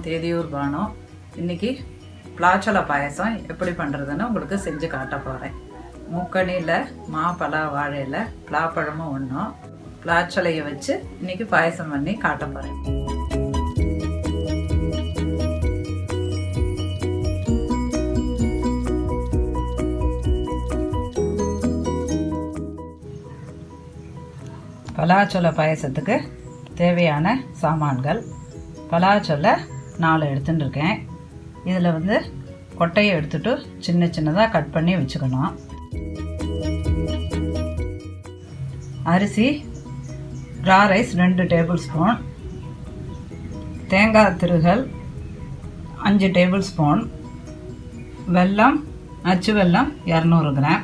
தேதியூர் பானு. இன்னைக்கு பலாச்சொலை பாயசம் எப்படி பண்ணுறதுன்னு உங்களுக்கு செஞ்சு காட்ட போகிறேன். முக்கணியில் மாப்பழா வாழையில் பலாப்பழமும் ஒன்றும் பலாச்சொலையை வச்சு இன்னைக்கு பாயசம் பண்ணி காட்ட போகிறேன். பலாச்சொலை பாயசத்துக்கு தேவையான சாமான்கள். பலாச்சொலை 4 எடுத்துட்டு இருக்கேன். இதில் கொட்டையை எடுத்துட்டு சின்ன சின்னதாக கட் பண்ணி வச்சுக்கணும். அரிசி ரா ரைஸ் 2 டேபிள் ஸ்பூன், தேங்காய் திருகல் 5 டேபிள் ஸ்பூன், வெல்லம் அச்சு வெல்லம் 200 கிராம்,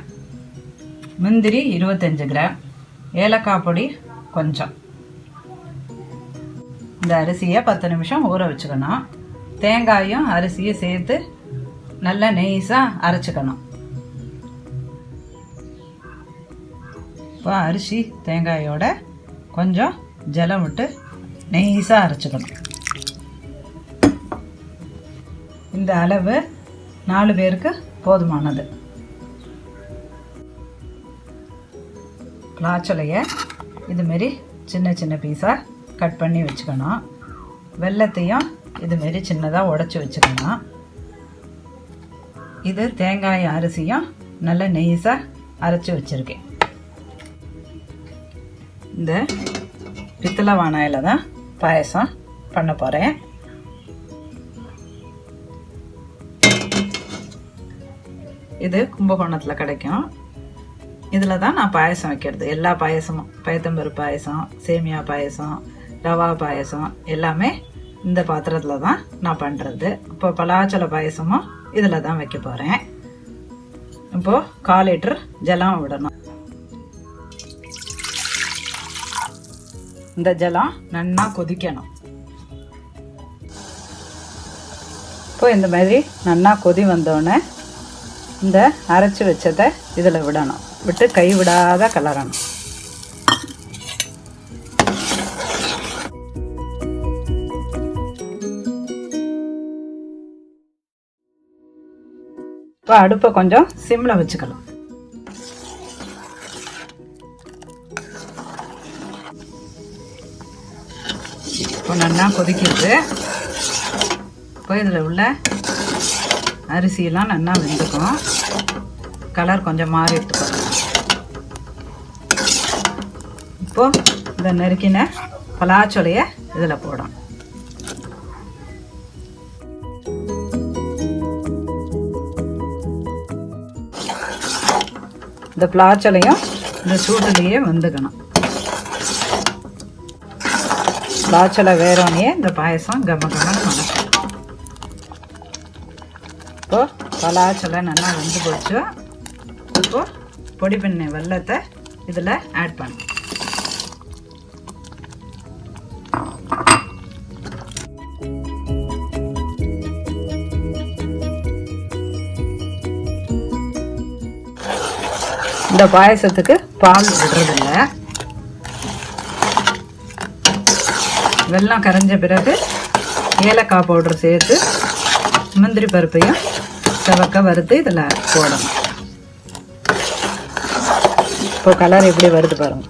முந்திரி 25 கிராம், ஏலக்காய் பொடி கொஞ்சம். இந்த அரிசியை 10 நிமிஷம் ஊற வச்சுக்கணும். தேங்காயும் அரிசியும் சேர்த்து நல்லா நெய்ஸாக அரைச்சிக்கணும். இப்போ அரிசி தேங்காயோட கொஞ்சம் ஜலம் விட்டு நெய்ஸாக அரைச்சிக்கணும். இந்த அளவு 4 பேருக்கு போதுமானது. பலாச்சொலையை இதுமாரி சின்ன சின்ன பீஸாக கட் பண்ணி வச்சுக்கணும். வெல்லத்தையும் இதுமாரி சின்னதாக உடச்சி வச்சுக்கணும். இது தேங்காய் அரிசியும் நல்ல நெய்ஸாக அரைச்சி வச்சுருக்கேன். இந்த பித்தளை வாணலியில் தான் பாயசம் பண்ண போகிறேன். இது கும்பகோணத்தில் கிடைக்கும். இதில் தான் நான் பாயசம் வைக்கிறது. எல்லா பாயசமும், பயத்தம்பருப்பு பாயசம், சேமியா பாயசம், ரவா பாயசம் எல்லாமே இந்த பாத்திரத்தில் தான் நான் பண்ணுறது. இப்போ பலாச்சொலை பாயசமும் இதில் தான் வைக்க போகிறேன். இப்போது 1/4 லிட்டர் ஜலம் விடணும். இந்த ஜலம் நல்லா கொதிக்கணும். இப்போ இந்த மாதிரி நல்லா கொதி வந்தோடனே இந்த அரைச்சி வச்சதை இதில் விடணும். விட்டு கை விடாத கலரணும். இப்போ அடுப்பை கொஞ்சம் சிம்மில் வச்சுக்கலாம். இப்போ நல்லா கொதிக்கிறது. இப்போ இதில் உள்ள அரிசியெல்லாம் நல்லா வெந்துக்கும். கலர் கொஞ்சம் மாறி எடுத்துக்கணும். இப்போ இந்த நறுக்கின பலாச்சொலையை இதில் போடும். இந்த பலாச்சொலையும் இந்த சூட்டிலேயே வந்துக்கணும். பலாச்சொலை வேறோனையே இந்த பாயசம் கம கமன்னு மணக்கும். இப்போ பலாச்சொலை நல்லா வெந்து போச்சு. இப்போ பொடி பண்ண வெல்லத்தை இதில் ஆட் பண்ணு. இந்த பாயசத்துக்கு பால் விடுறதில்ல. வெல்லம் கரைஞ்ச பிறகு ஏலக்காய் பவுடர் சேர்த்து முந்திரி பருப்பையும் செவக்க வறுத்து இதில் போடணும். இப்போ கலர் எப்படி வருது பாருங்க.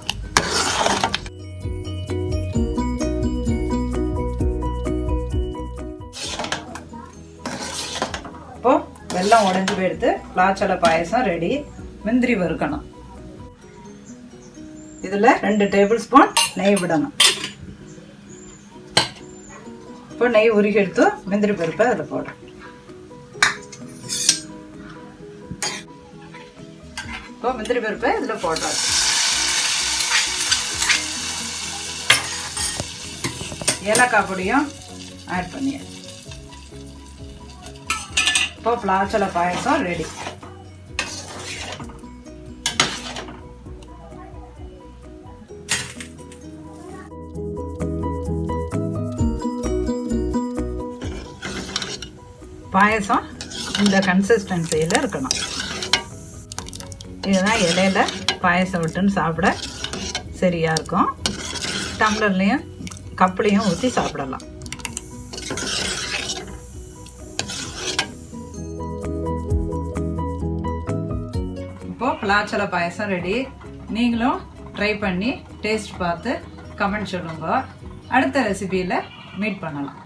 இப்போ வெல்லம் உடைஞ்சு போயிடுத்து. பலாச்சொலை பாயசம் ரெடி. முந்திரி வறுக்கணும். இதில் 2 டேபிள் ஸ்பூன் நெய் விடணும். இப்போ நெய் உருகி எடுத்து முந்திரி பருப்பை அதில் போடும். இப்போ முந்திரி பருப்பை இதில் போடுறாரு. ஏலக்காய் பொடியும் ஆட் பண்ணிய. இப்போ பலாச்சொலை பாயசம் ரெடி. பாயசம் இந்த கன்சிஸ்டன்சியில் இருக்கணும். இதுதான் இலையில பாயசம் விட்டுன்னு சாப்பிட சரியாக இருக்கும். டம்ளர்லேயும் கப்லேயும் ஊற்றி சாப்பிடலாம். பலாச்சல பாயசம் ரெடி. நீங்களும் ட்ரை பண்ணி டேஸ்ட் பார்த்து கமெண்ட் சொல்லுங்க. அடுத்த ரெசிபியில் மீட் பண்ணலாம்.